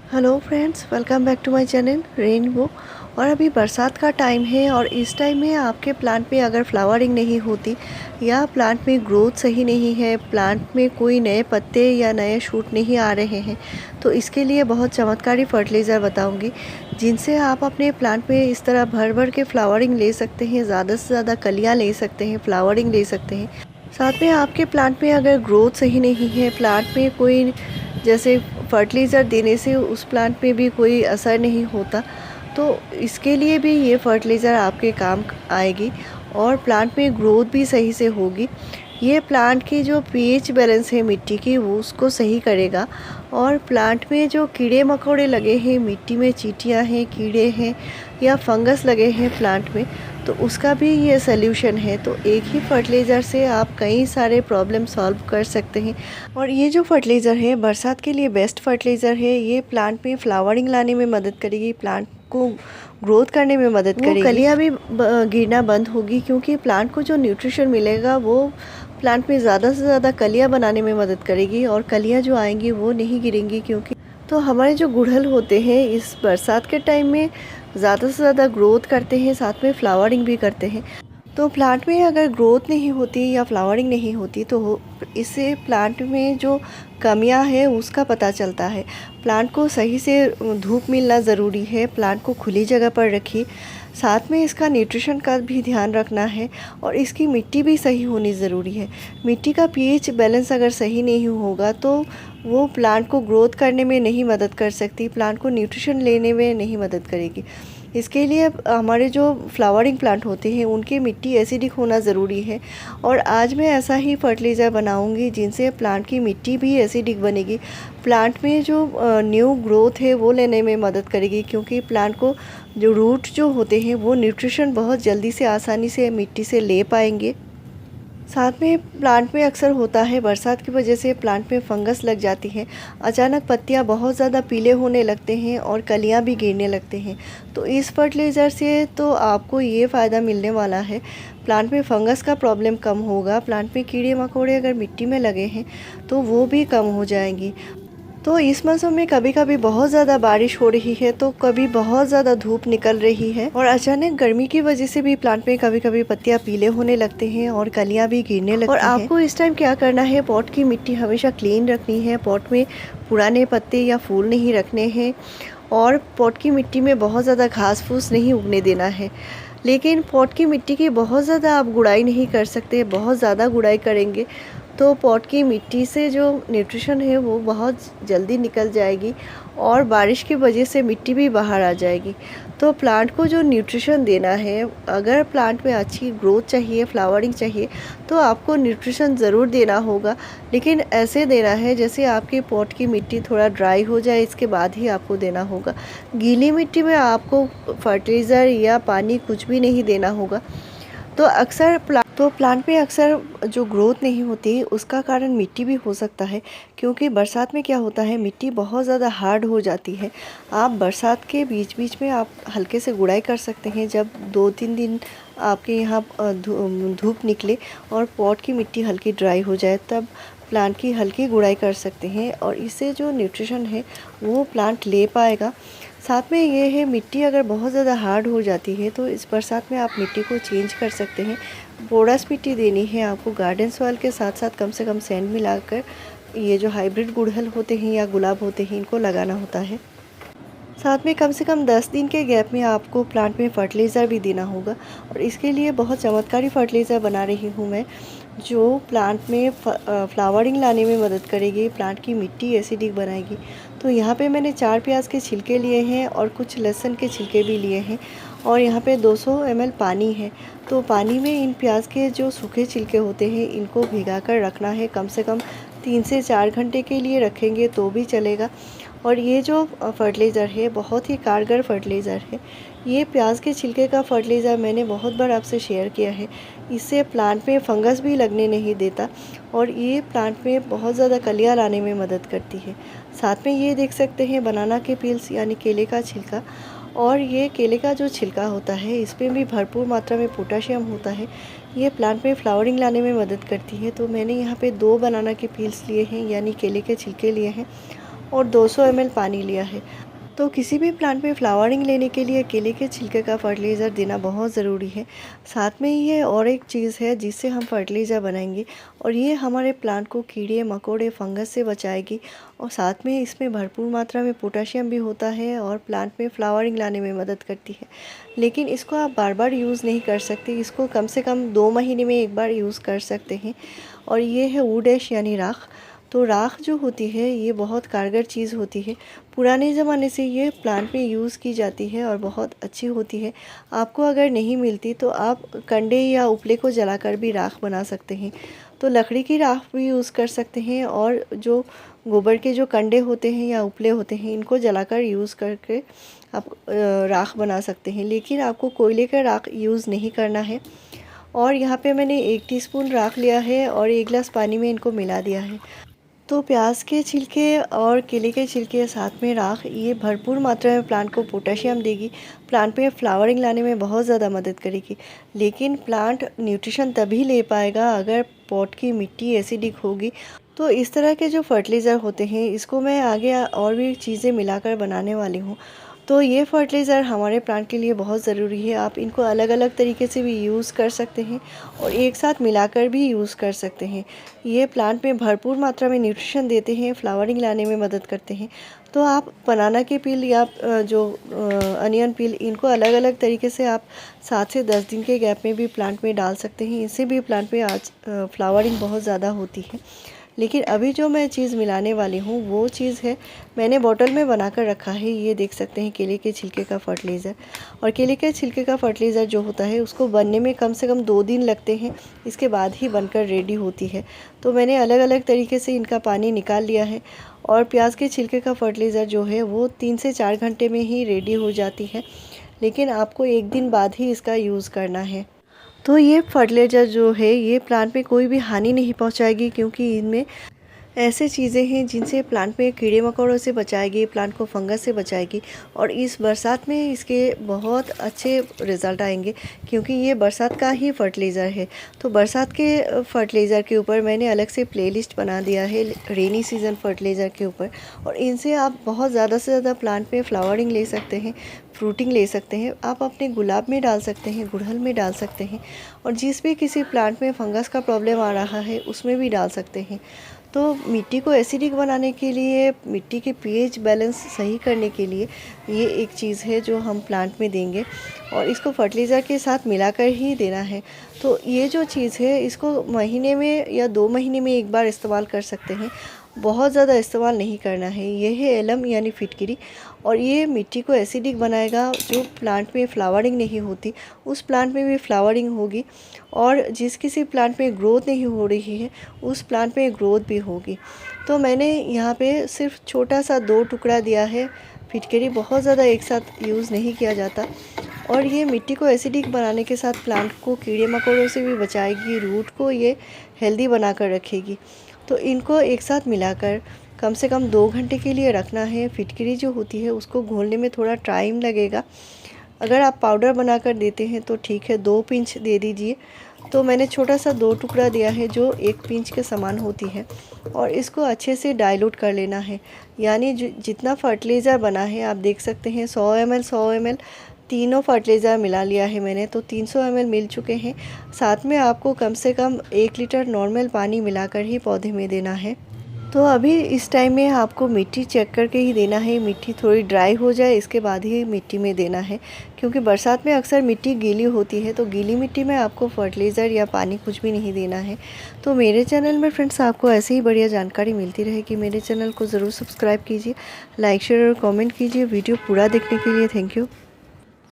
Hello friends, welcome back to my channel rainbow. और अभी बरसात का टाइम है और इस टाइम में आपके प्लांट में अगर फ्लावरिंग नहीं होती या प्लांट में ग्रोथ सही नहीं है, प्लांट में कोई नए पत्ते या नए शूट नहीं आ रहे हैं, तो इसके लिए बहुत चमत्कारी फर्टिलाइज़र बताऊंगी जिनसे आप अपने प्लांट में इस तरह भर भर के फ्लावरिंग ले सकते हैं, ज़्यादा से ज़्यादा कलियाँ ले सकते हैं, फ्लावरिंग ले सकते हैं। साथ में आपके प्लांट में अगर ग्रोथ सही नहीं है, प्लांट में कोई जैसे फर्टिलाइज़र देने से उस प्लांट में भी कोई असर नहीं होता, तो इसके लिए भी ये फर्टिलाइज़र आपके काम आएगी और प्लांट में ग्रोथ भी सही से होगी। ये प्लांट की जो पीएच बैलेंस है मिट्टी की वो उसको सही करेगा और प्लांट में जो कीड़े मकोड़े लगे हैं, मिट्टी में चींटियाँ हैं, कीड़े हैं या फंगस लगे हैं प्लांट में, तो उसका भी ये सल्यूशन है। तो एक ही फर्टिलाइज़र से आप कई सारे प्रॉब्लम सॉल्व कर सकते हैं। और ये जो फर्टिलाइज़र है बरसात के लिए बेस्ट फर्टिलाइज़र है। ये प्लांट में फ्लावरिंग लाने में मदद करेगी, प्लांट को ग्रोथ करने में मदद करेगी। कलियाँ भी गिरना बंद होगी क्योंकि प्लांट को जो न्यूट्रिशन मिलेगा वो प्लांट में ज़्यादा से ज़्यादा कलियाँ बनाने में मदद करेगी और कलियाँ जो आएंगी वो नहीं गिरेंगी। क्योंकि तो हमारे जो गुड़हल होते हैं इस बरसात के टाइम में ज़्यादा से ज़्यादा ग्रोथ करते हैं, साथ में फ्लावरिंग भी करते हैं। तो प्लांट में अगर ग्रोथ नहीं होती या फ्लावरिंग नहीं होती तो इससे प्लांट में जो कमियां हैं उसका पता चलता है। प्लांट को सही से धूप मिलना ज़रूरी है, प्लांट को खुली जगह पर रखिए। साथ में इसका न्यूट्रिशन का भी ध्यान रखना है और इसकी मिट्टी भी सही होनी ज़रूरी है। मिट्टी का पीएच बैलेंस अगर सही नहीं होगा तो वो प्लांट को ग्रोथ करने में नहीं मदद कर सकती, प्लांट को न्यूट्रिशन लेने में नहीं मदद करेगी। इसके लिए हमारे जो फ्लावरिंग प्लांट होते हैं उनकी मिट्टी एसिडिक होना ज़रूरी है। और आज मैं ऐसा ही फर्टिलाइज़र बनाऊंगी जिनसे प्लांट की मिट्टी भी एसिडिक बनेगी, प्लांट में जो न्यू ग्रोथ है वो लेने में मदद करेगी। क्योंकि प्लांट को जो रूट जो होते हैं वो न्यूट्रिशन बहुत जल्दी से आसानी से मिट्टी से ले पाएंगे। साथ में प्लांट में अक्सर होता है बरसात की वजह से प्लांट में फंगस लग जाती है, अचानक पत्तियां बहुत ज़्यादा पीले होने लगते हैं और कलियां भी गिरने लगते हैं। तो इस फर्टिलाइज़र से तो आपको ये फ़ायदा मिलने वाला है, प्लांट में फंगस का प्रॉब्लम कम होगा, प्लांट में कीड़े मकोड़े अगर मिट्टी में लगे हैं तो वो भी कम हो जाएंगी। तो इस मौसम में कभी कभी बहुत ज़्यादा बारिश हो रही है तो कभी बहुत ज़्यादा धूप निकल रही है और अचानक गर्मी की वजह से भी प्लांट में कभी कभी पत्तियां पीले होने लगते हैं और कलियां भी गिरने लगती हैं। और आपको इस टाइम क्या करना है, पॉट की मिट्टी हमेशा क्लीन रखनी है, पॉट में पुराने पत्ते या फूल नहीं रखने हैं और पॉट की मिट्टी में बहुत ज़्यादा घास फूस नहीं उगने देना है। लेकिन पॉट की मिट्टी की बहुत ज़्यादा आप गुड़ाई नहीं कर सकते, बहुत ज़्यादा गुड़ाई करेंगे तो पॉट की मिट्टी से जो न्यूट्रिशन है वो बहुत जल्दी निकल जाएगी और बारिश की वजह से मिट्टी भी बाहर आ जाएगी। तो प्लांट को जो न्यूट्रिशन देना है, अगर प्लांट में अच्छी ग्रोथ चाहिए, फ्लावरिंग चाहिए, तो आपको न्यूट्रिशन ज़रूर देना होगा। लेकिन ऐसे देना है जैसे आपके पॉट की मिट्टी थोड़ा ड्राई हो जाए, इसके बाद ही आपको देना होगा। गीली मिट्टी में आपको फर्टिलाइज़र या पानी कुछ भी नहीं देना होगा। तो प्लांट में अक्सर जो ग्रोथ नहीं होती उसका कारण मिट्टी भी हो सकता है। क्योंकि बरसात में क्या होता है, मिट्टी बहुत ज़्यादा हार्ड हो जाती है। आप बरसात के बीच बीच में आप हल्के से गुड़ाई कर सकते हैं, जब 2-3 दिन आपके यहाँ धूप निकले और पॉट की मिट्टी हल्की ड्राई हो जाए तब प्लांट की हल्की गुड़ाई कर सकते हैं और इससे जो न्यूट्रिशन है वो प्लांट ले पाएगा। साथ में ये है, मिट्टी अगर बहुत ज़्यादा हार्ड हो जाती है तो इस बरसात में आप मिट्टी को चेंज कर सकते हैं। बोरस मिट्टी देनी है आपको, गार्डन सॉइल के साथ साथ कम से कम सैंड मिलाकर ये जो हाइब्रिड गुड़हल होते हैं या गुलाब होते हैं इनको लगाना होता है। साथ में कम से कम 10 दिन के गैप में आपको प्लांट में फर्टिलाइज़र भी देना होगा। और इसके लिए बहुत चमत्कारी फर्टिलाइज़र बना रही हूँ मैं, जो प्लांट में फ्लावरिंग लाने में मदद करेगी, प्लांट की मिट्टी एसिडिक बनाएगी। तो यहाँ पे मैंने 4 प्याज के छिलके लिए हैं और कुछ लहसुन के छिलके भी लिए हैं और यहाँ पे 200 ml पानी है। तो पानी में इन प्याज के जो सूखे छिलके होते हैं इनको भिगा कर रखना है, कम से कम 3 से 4 घंटे के लिए रखेंगे तो भी चलेगा। और ये जो फर्टिलाइज़र है बहुत ही कारगर फर्टिलाइज़र है। ये प्याज के छिलके का फर्टिलाइज़र मैंने बहुत बार आपसे शेयर किया है। इससे प्लांट में फंगस भी लगने नहीं देता और ये प्लांट में बहुत ज़्यादा कलियाँ लाने में मदद करती है। साथ में ये देख सकते हैं बनाना के पील्स यानी केले का छिलका, और ये केले का जो छिलका होता है इसमें भी भरपूर मात्रा में पोटाशियम होता है। ये प्लांट में फ्लावरिंग लाने में मदद करती है। तो मैंने यहाँ पे 2 बनाना के पील्स लिए हैं यानी केले के छिलके लिए हैं और 200 ml पानी लिया है। तो किसी भी प्लांट में फ्लावरिंग लेने के लिए केले के छिलके का फर्टिलाइज़र देना बहुत ज़रूरी है। साथ में ये और एक चीज़ है जिससे हम फर्टिलाइज़र बनाएंगे और ये हमारे प्लांट को कीड़े मकोड़े फंगस से बचाएगी और साथ में इसमें भरपूर मात्रा में पोटाशियम भी होता है और प्लांट में फ्लावरिंग लाने में मदद करती है। लेकिन इसको आप बार बार यूज़ नहीं कर सकते, इसको कम से कम 2 महीने में एक बार यूज़ कर सकते हैं। और ये है वुड ऐश यानी राख। तो राख जो होती है ये बहुत कारगर चीज़ होती है। पुराने ज़माने से ये प्लांट में यूज़ की जाती है और बहुत अच्छी होती है। आपको अगर नहीं मिलती तो आप कंडे या उपले को जलाकर भी राख बना सकते हैं। तो लकड़ी की राख भी यूज़ कर सकते हैं और जो गोबर के जो कंडे होते हैं या उपले होते हैं इनको जलाकर यूज़ करके आप राख बना सकते हैं। लेकिन आपको कोयले का राख यूज़ नहीं करना है। और यहाँ पे मैंने 1 टीस्पून राख लिया है और 1 गिलास पानी में इनको मिला दिया है। तो प्याज के छिलके और केले के छिलके साथ में राख ये भरपूर मात्रा में प्लांट को पोटेशियम देगी, प्लांट में फ्लावरिंग लाने में बहुत ज़्यादा मदद करेगी। लेकिन प्लांट न्यूट्रिशन तभी ले पाएगा अगर पॉट की मिट्टी एसिडिक होगी। तो इस तरह के जो फर्टिलाइज़र होते हैं इसको मैं आगे और भी चीज़ें मिलाकर बनाने वाली हूँ। तो ये फर्टिलाइज़र हमारे प्लांट के लिए बहुत ज़रूरी है। आप इनको अलग अलग तरीके से भी यूज़ कर सकते हैं और एक साथ मिलाकर भी यूज़ कर सकते हैं। ये प्लांट में भरपूर मात्रा में न्यूट्रिशन देते हैं, फ्लावरिंग लाने में मदद करते हैं। तो आप बनाना के पील या अनियन पील इनको अलग अलग तरीके से आप 7 से 10 दिन के गैप में भी प्लांट में डाल सकते हैं। इससे भी प्लांट में आज फ्लावरिंग बहुत ज़्यादा होती है। लेकिन अभी जो मैं चीज़ मिलाने वाली हूँ वो चीज़ है, मैंने बॉटल में बनाकर रखा है। ये देख सकते हैं केले के छिलके का फर्टिलाइज़र। और केले के छिलके का फर्टिलाइज़र जो होता है उसको बनने में कम से कम 2 दिन लगते हैं, इसके बाद ही बनकर रेडी होती है। तो मैंने अलग अलग तरीके से इनका पानी निकाल लिया है। और प्याज के छिलके का फर्टिलाइज़र जो है वो 3 से 4 घंटे में ही रेडी हो जाती है। लेकिन आपको 1 दिन बाद ही इसका यूज़ करना है। तो ये फर्टिलाइज़र जो है ये प्लांट में कोई भी हानि नहीं पहुंचाएगी, क्योंकि इनमें ऐसे चीज़ें हैं जिनसे प्लांट में कीड़े मकोड़ों से बचाएगी, प्लांट को फंगस से बचाएगी। और इस बरसात में इसके बहुत अच्छे रिज़ल्ट आएंगे, क्योंकि ये बरसात का ही फर्टिलाइज़र है। तो बरसात के फर्टिलाइज़र के ऊपर मैंने अलग से प्लेलिस्ट बना दिया है रेनी सीज़न फर्टिलाइज़र के ऊपर। और इनसे आप बहुत ज़्यादा से ज़्यादा प्लांट में फ्लावरिंग ले सकते हैं, फ्रूटिंग ले सकते हैं। आप अपने गुलाब में डाल सकते हैं, गुड़हल में डाल सकते हैं और जिस भी किसी प्लांट में फंगस का प्रॉब्लम आ रहा है उसमें भी डाल सकते हैं। तो मिट्टी को एसिडिक बनाने के लिए, मिट्टी के पीएच बैलेंस सही करने के लिए ये एक चीज़ है जो हम प्लांट में देंगे और इसको फर्टिलाइज़र के साथ मिलाकर ही देना है। तो ये जो चीज़ है इसको महीने में या 2 महीने में एक बार इस्तेमाल कर सकते हैं, बहुत ज़्यादा इस्तेमाल नहीं करना है। ये है एलम यानी फिटकिरी और ये मिट्टी को एसिडिक बनाएगा। जो प्लांट में फ्लावरिंग नहीं होती उस प्लांट में भी फ्लावरिंग होगी और जिस किसी प्लांट में ग्रोथ नहीं हो रही है उस प्लांट में ग्रोथ भी होगी। तो मैंने यहाँ पे सिर्फ छोटा सा 2 टुकड़ा दिया है फिटकरी, बहुत ज़्यादा एक साथ यूज़ नहीं किया जाता। और ये मिट्टी को एसिडिक बनाने के साथ प्लांट को कीड़े मकोड़ों से भी बचाएगी, रूट को ये हेल्दी बना कर रखेगी। तो इनको एक साथ मिलाकर कम से कम 2 घंटे के लिए रखना है। फिटकरी जो होती है उसको घोलने में थोड़ा टाइम लगेगा। अगर आप पाउडर बनाकर देते हैं तो ठीक है, 2 पिंच दे दीजिए। तो मैंने छोटा सा 2 टुकड़ा दिया है जो 1 पिंच के समान होती है और इसको अच्छे से डाइल्यूट कर लेना है। यानी जितना फर्टिलाइज़र बना है आप देख सकते हैं 100 ml तीनों फर्टिलाइज़र मिला लिया है मैंने, तो 300 ml मिल चुके हैं। साथ में आपको कम से कम 1 लीटर नॉर्मल पानी मिलाकर ही पौधे में देना है। तो अभी इस टाइम में आपको मिट्टी चेक करके ही देना है, मिट्टी थोड़ी ड्राई हो जाए इसके बाद ही मिट्टी में देना है, क्योंकि बरसात में अक्सर मिट्टी गीली होती है। तो गीली मिट्टी में आपको फर्टिलाइज़र या पानी कुछ भी नहीं देना है। तो मेरे चैनल में फ्रेंड्स आपको ऐसे ही बढ़िया जानकारी मिलती रहेगी। मेरे चैनल को ज़रूर सब्सक्राइब कीजिए, लाइक शेयर और कॉमेंट कीजिए। वीडियो पूरा देखने के लिए थैंक यू।